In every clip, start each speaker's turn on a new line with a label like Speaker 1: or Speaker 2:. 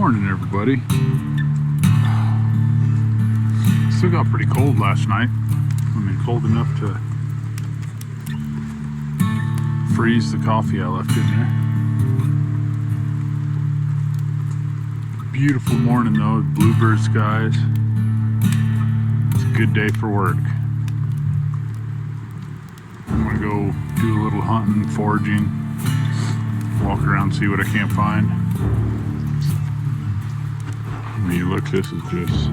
Speaker 1: morning, everybody. Still got pretty cold last night. I mean, cold enough to freeze the coffee I left in there. Beautiful morning though, bluebird skies. It's a good day for work. I'm gonna go do a little hunting, foraging, walk around, see what I can't find. I mean, look, this is just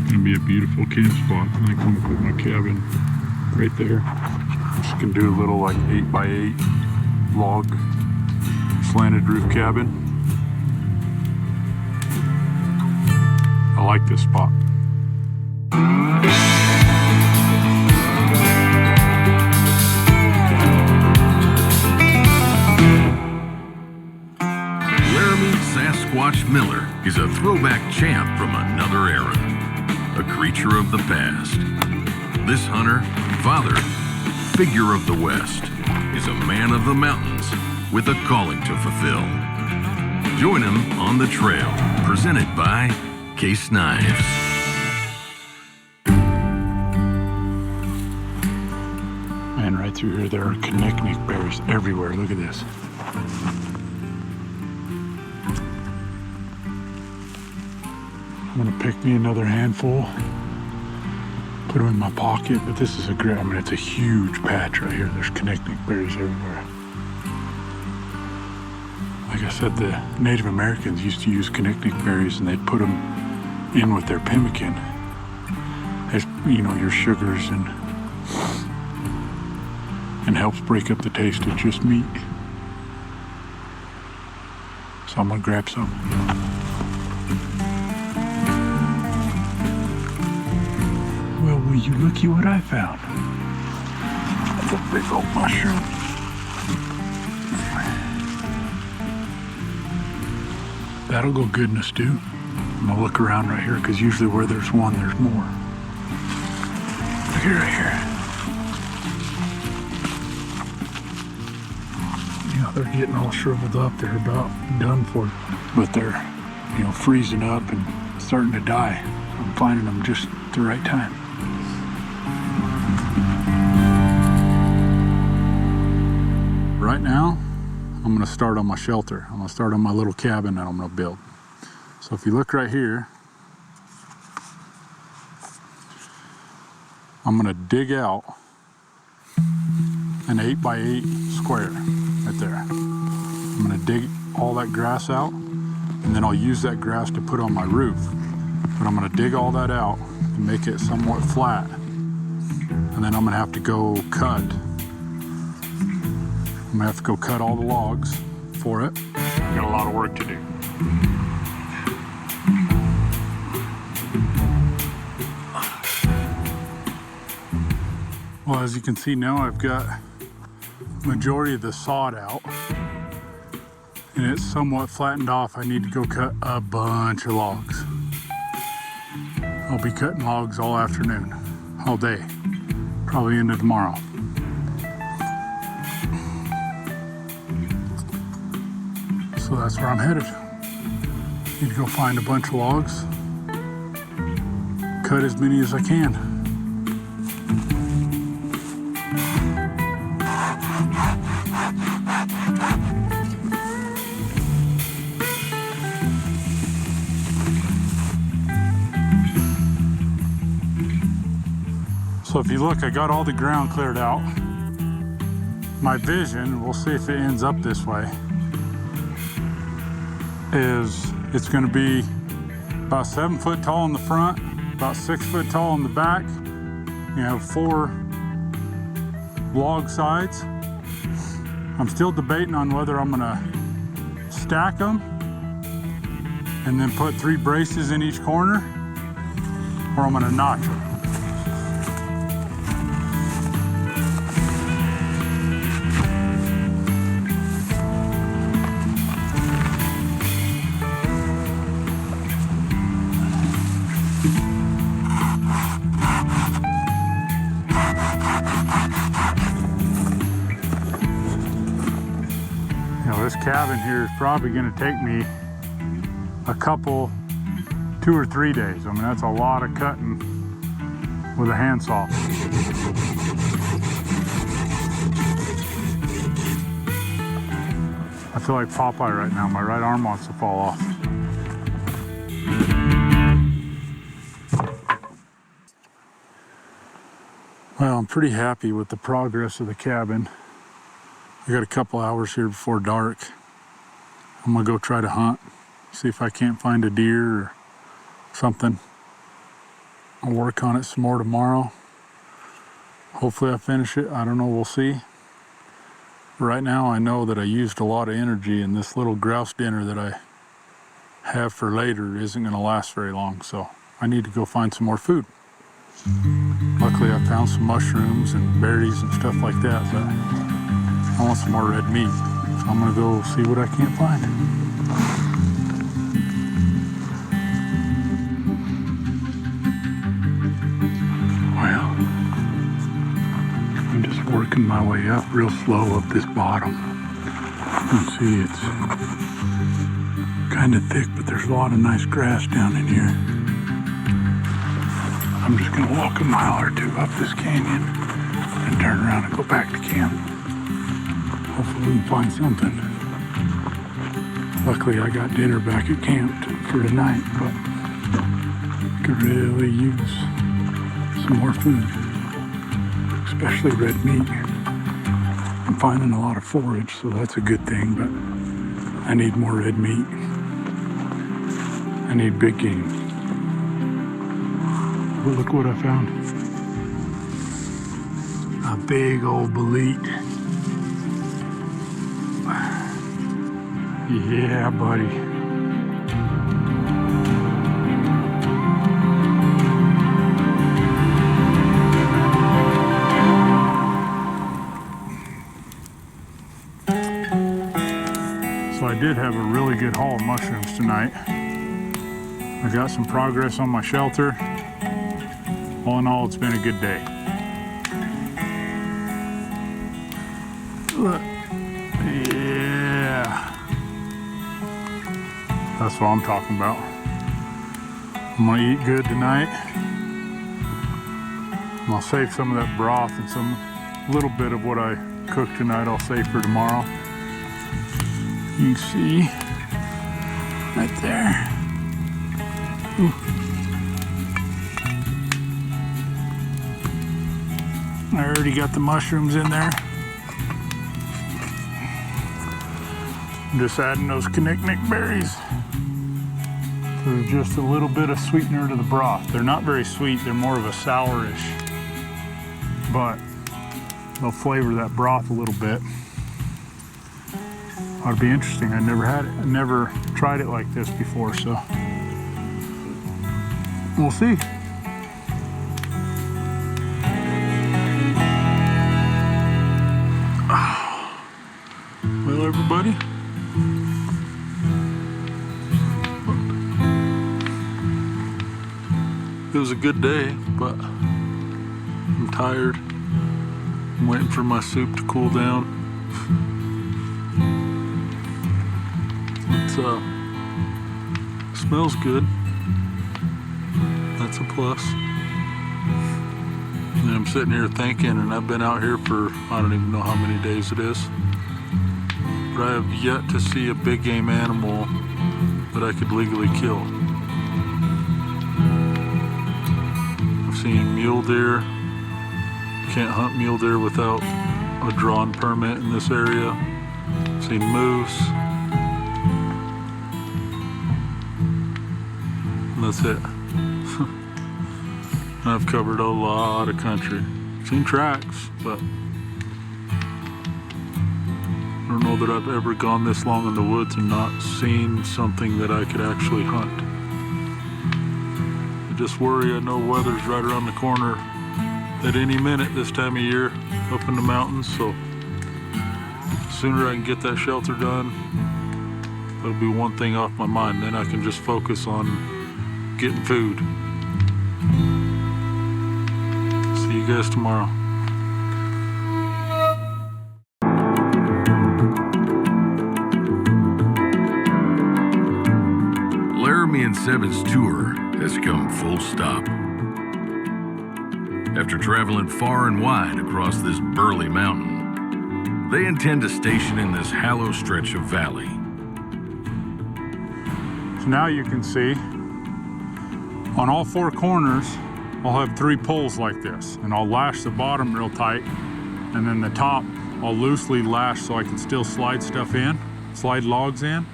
Speaker 1: gonna be a beautiful camp spot. I think I'm gonna put my cabin right there. Just gonna do a little like 8x8 log slanted roof cabin. I like this spot.
Speaker 2: Laramy Sasquatch Miller is a throwback champ from another era, a creature of the past. This hunter, father, figure of the West, is a man of the mountains with a calling to fulfill. Join him on the trail, presented by Case Knives.
Speaker 1: Man, right through here there are connectnick bears everywhere. Look at this. I'm gonna pick me another handful, put them in my pocket, but this is a great, I mean, it's a huge patch right here. There's connectnick berries everywhere. Like I said, the Native Americans used to use connectnick berries and they'd put them in with their pemmican as, you know, your sugars, and helps break up the taste of just meat. So I'm gonna grab some. Well, will you looky what I found? That's a big old mushroom. That'll go good in a stew. I'm gonna look around right here because usually where there's one, there's more. Look here, right here. You know, they're getting all shriveled up. They're about done for, but they're, you know, freezing up and starting to die. I'm finding them just at the right time. Right now, I'm gonna start on my shelter. I'm gonna start on my little cabin that I'm gonna build. So if you look right here, I'm gonna dig out an 8x8 square right there. I'm gonna dig all that grass out, and then I'll use that grass to put on my roof. But I'm gonna dig all that out and make it somewhat flat. And then I'm gonna have to go cut. I'm gonna have to go cut all the logs for it. Got a lot of work to do. Well, as you can see now, I've got majority of the sod out and it's somewhat flattened off. I need to go cut a bunch of logs. I'll be cutting logs all afternoon, all day, probably into tomorrow. So that's where I'm headed. Need to go find a bunch of logs, cut as many as I can. So if you look, I got all the ground cleared out. My vision, we'll see if it ends up this way, is it's gonna be about 7 foot tall in the front, about 6 foot tall in the back. You have 4 log sides. I'm still debating on whether I'm gonna stack them and then put 3 braces in each corner, or I'm gonna notch them. This cabin here is probably going to take me a couple, 2 or 3 days. I mean, that's a lot of cutting with a handsaw. I feel like Popeye right now. My right arm wants to fall off. Well, I'm pretty happy with the progress of the cabin. I got a couple hours here before dark. I'm gonna go try to hunt, see if I can't find a deer or something. I'll work on it some more tomorrow. Hopefully I finish it. I don't know, we'll see. Right now I know that I used a lot of energy, and this little grouse dinner that I have for later isn't gonna last very long, so I need to go find some more food. Luckily I found some mushrooms and berries and stuff like that, but I want some more red meat. So I'm gonna go see what I can't find. Well, I'm just working my way up real slow up this bottom. You can see it's kind of thick, but there's a lot of nice grass down in here. I'm just gonna walk a mile or two up this canyon and turn around and go back to camp. Hopefully we can find something. Luckily I got dinner back at camp for tonight, but I could really use some more food, especially red meat. I'm finding a lot of forage, so that's a good thing, but I need more red meat. I need big game. But look what I found. A big old bolete. Yeah, buddy. So I did have a really good haul of mushrooms tonight. I got some progress on my shelter. All in all, it's been a good day. Look. Yeah. That's what I'm talking about. I'm gonna eat good tonight. I'll save some of that broth and some little bit of what I cooked tonight I'll save for tomorrow. You can see right there. Ooh. I already got the mushrooms in there. I'm just adding those knick-knack berries. There's just a little bit of sweetener to the broth. They're not very sweet, they're more of a sourish, but they'll flavor that broth a little bit. Ought to be interesting. I never had it. I never tried it like this before, so we'll see. Well, everybody, it was a good day, but I'm tired. I'm waiting for my soup to cool down. It smells good. That's a plus. And I'm sitting here thinking, and I've been out here for I don't even know how many days it is, but I have yet to see a big game animal that I could legally kill. I've seen mule deer. Can't hunt mule deer without a drawn permit in this area. I've seen moose. And that's it. I've covered a lot of country. Seen tracks, but I don't know that I've ever gone this long in the woods and not seen something that I could actually hunt. I just worry. I know weather's right around the corner at any minute this time of year up in the mountains, so the sooner I can get that shelter done, that'll be one thing off my mind. Then I can just focus on getting food. See you guys tomorrow.
Speaker 2: 7's tour has come full stop. After traveling far and wide across this burly mountain, they intend to station in this hollow stretch of valley.
Speaker 1: So now you can see on all four corners, I'll have 3 poles like this, and I'll lash the bottom real tight, and then the top I'll loosely lash so I can still slide stuff in, slide logs in,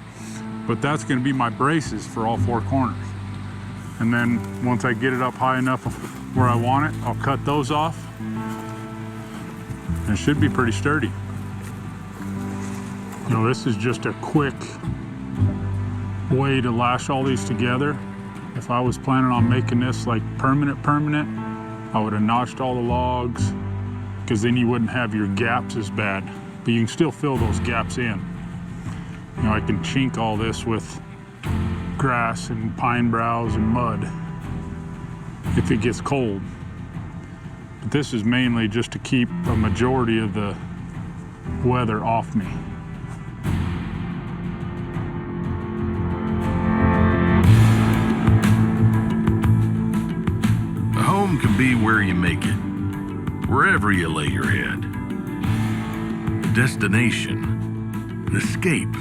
Speaker 1: but that's gonna be my braces for all 4 corners. And then once I get it up high enough where I want it, I'll cut those off, and it should be pretty sturdy. You know, this is just a quick way to lash all these together. If I was planning on making this like permanent, I would have notched all the logs, because then you wouldn't have your gaps as bad, but you can still fill those gaps in. You know, I can chink all this with grass and pine boughs and mud if it gets cold. But this is mainly just to keep a majority of the weather off me.
Speaker 2: A home can be where you make it, wherever you lay your head. A destination, an escape,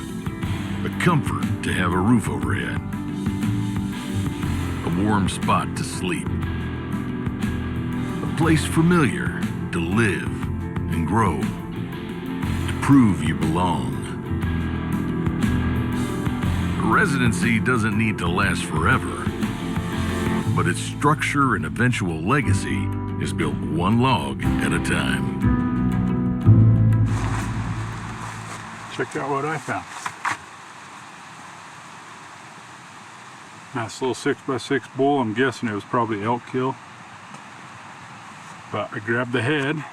Speaker 2: a comfort to have a roof overhead, a warm spot to sleep, a place familiar to live and grow, to prove you belong. A residency doesn't need to last forever, but its structure and eventual legacy is built one log at a time.
Speaker 1: Check out what I found. Nice little 6x6 bull. I'm guessing it was probably elk kill. But I grabbed the head,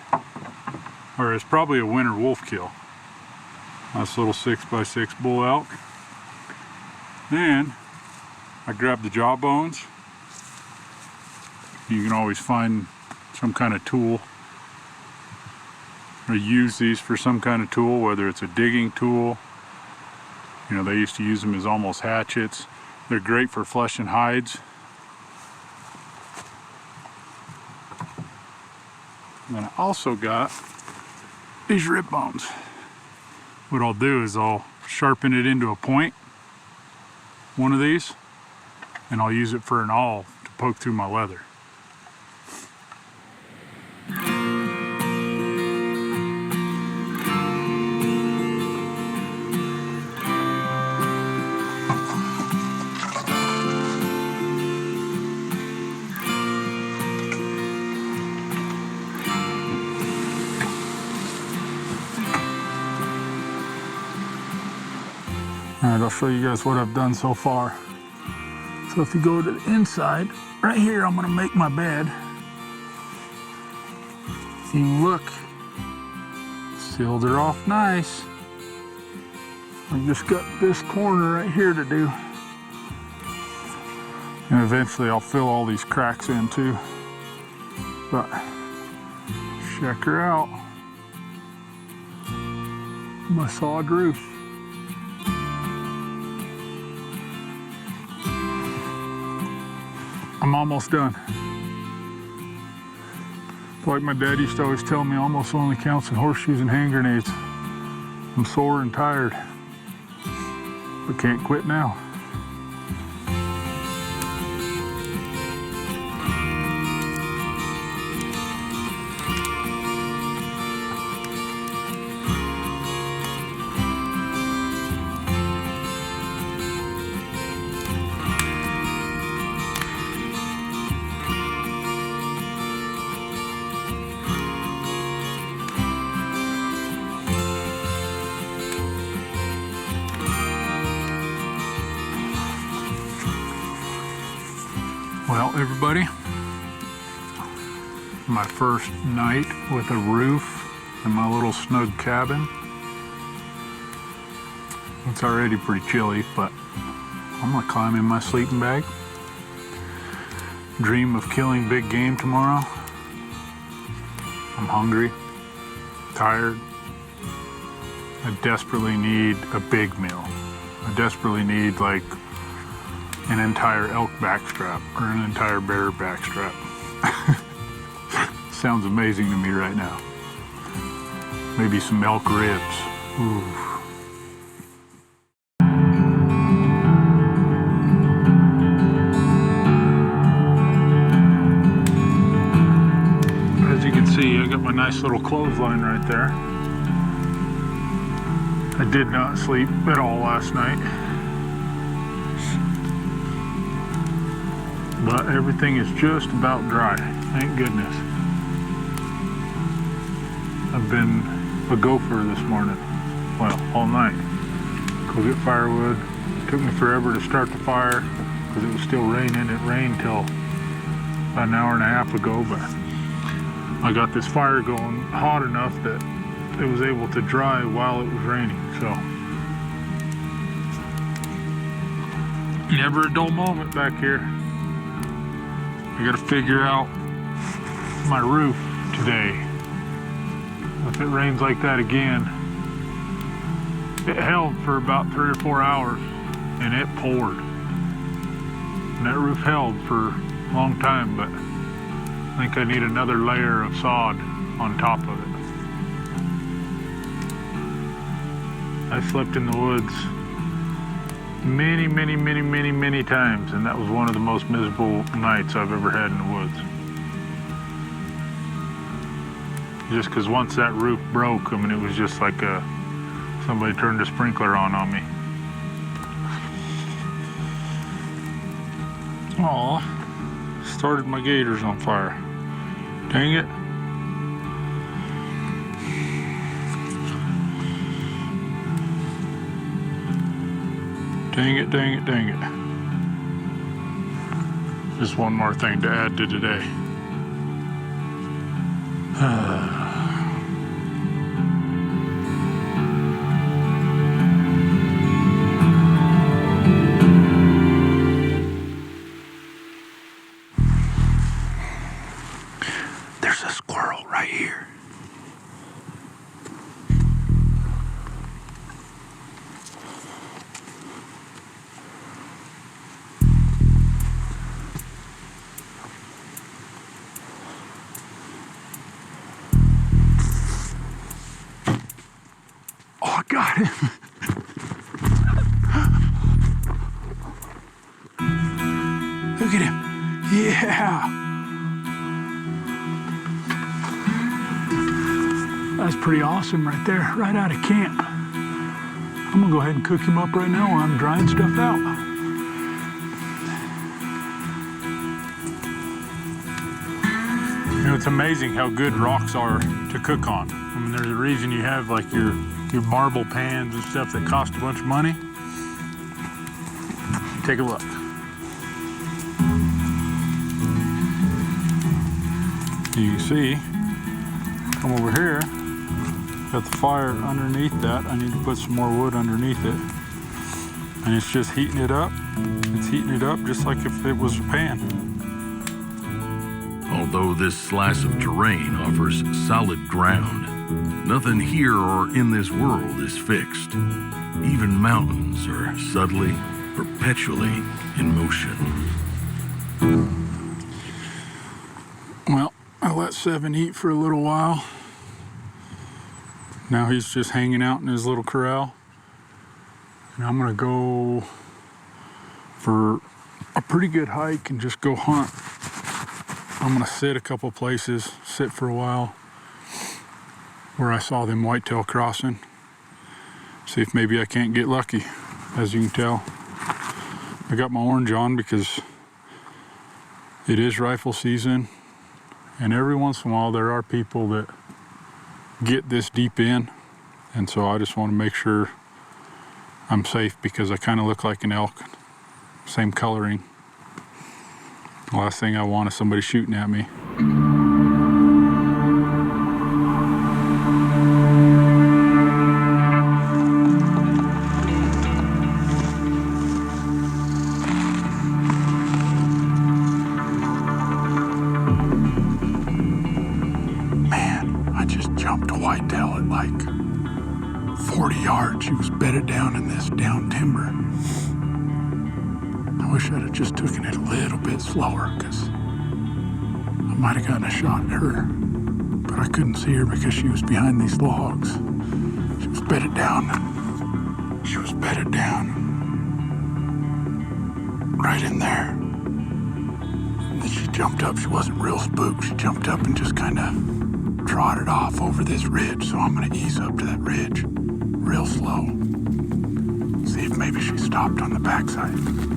Speaker 1: or it's probably a winter wolf kill. Nice little 6x6 bull elk. Then I grabbed the jaw bones. You can always find some kind of tool, or use these for some kind of tool, whether it's a digging tool. You know, they used to use them as almost hatchets. They're great for fleshing hides. And then I also got these rib bones. What I'll do is I'll sharpen it into a point, one of these, and I'll use it for an awl to poke through my leather. Alright, I'll show you guys what I've done so far. So if you go to the inside, right here I'm going to make my bed. If you look, sealed her off nice. I've just got this corner right here to do. And eventually I'll fill all these cracks in too. But check her out. My sawed roof. I'm almost done. Like my dad used to always tell me, almost only counts in horseshoes and hand grenades. I'm sore and tired, but can't quit now. Well, everybody, my first night with a roof in my little snug cabin. It's already pretty chilly, but I'm gonna climb in my sleeping bag. Dream of killing big game tomorrow. I'm hungry, tired. I desperately need a big meal. I desperately need like an entire elk backstrap or an entire bear backstrap. Sounds amazing to me right now. Maybe some elk ribs. Ooh. As you can see, I got my nice little clothesline right there. I did not sleep at all last night, but everything is just about dry, thank goodness. I've been a gopher this morning, well, all night. Go get firewood. It took me forever to start the fire because it was still raining. It rained till about an hour and a half ago, but I got this fire going hot enough that it was able to dry while it was raining, so. Never a dull moment back here. I gotta figure out my roof today. If it rains like that again, it held for about 3 or 4 hours and it poured. And that roof held for a long time, but I think I need another layer of sod on top of it. I slept in the woods many times, and that was one of the most miserable nights I've ever had in the woods. Just because once that roof broke, I mean, it was just like somebody turned a sprinkler on me. Aw, started my gators on fire. Dang it. Dang it, dang it, dang it. Just one more thing to add to today. There's a squirrel right here. Got him. Look at him. Yeah. That's pretty awesome right there, right out of camp. I'm gonna go ahead and cook him up right now while I'm drying stuff out. You know, it's amazing how good rocks are to cook on. I mean, there's a reason you have like your marble pans and stuff that cost a bunch of money. Take a look. You can see, come over here, got the fire underneath that. I need to put some more wood underneath it. And it's just heating it up. It's heating it up just like if it was a pan.
Speaker 2: Although this slice of terrain offers solid ground, nothing here or in this world is fixed. Even mountains are subtly, perpetually in motion.
Speaker 1: Well, I let Seven eat for a little while. Now he's just hanging out in his little corral. And I'm gonna go for a pretty good hike and just go hunt. I'm gonna sit a couple places, sit for a while, where I saw them whitetail crossing. See if maybe I can't get lucky. As you can tell, I got my orange on because it is rifle season, and every once in a while there are people that get this deep in, and so I just want to make sure I'm safe because I kind of look like an elk, same coloring. The last thing I want is somebody shooting at me. Man, I just jumped a whitetail at like 40 yards. She was bedded down in this down timber. I I wish I'd have just taken it a little bit slower, because I might have gotten a shot at her. But I couldn't see her because she was behind these logs. She was bedded down. She was bedded down. Right in there. And then she jumped up. She wasn't real spooked. She jumped up and just kind of trotted off over this ridge. So I'm going to ease up to that ridge real slow. See if maybe she stopped on the backside.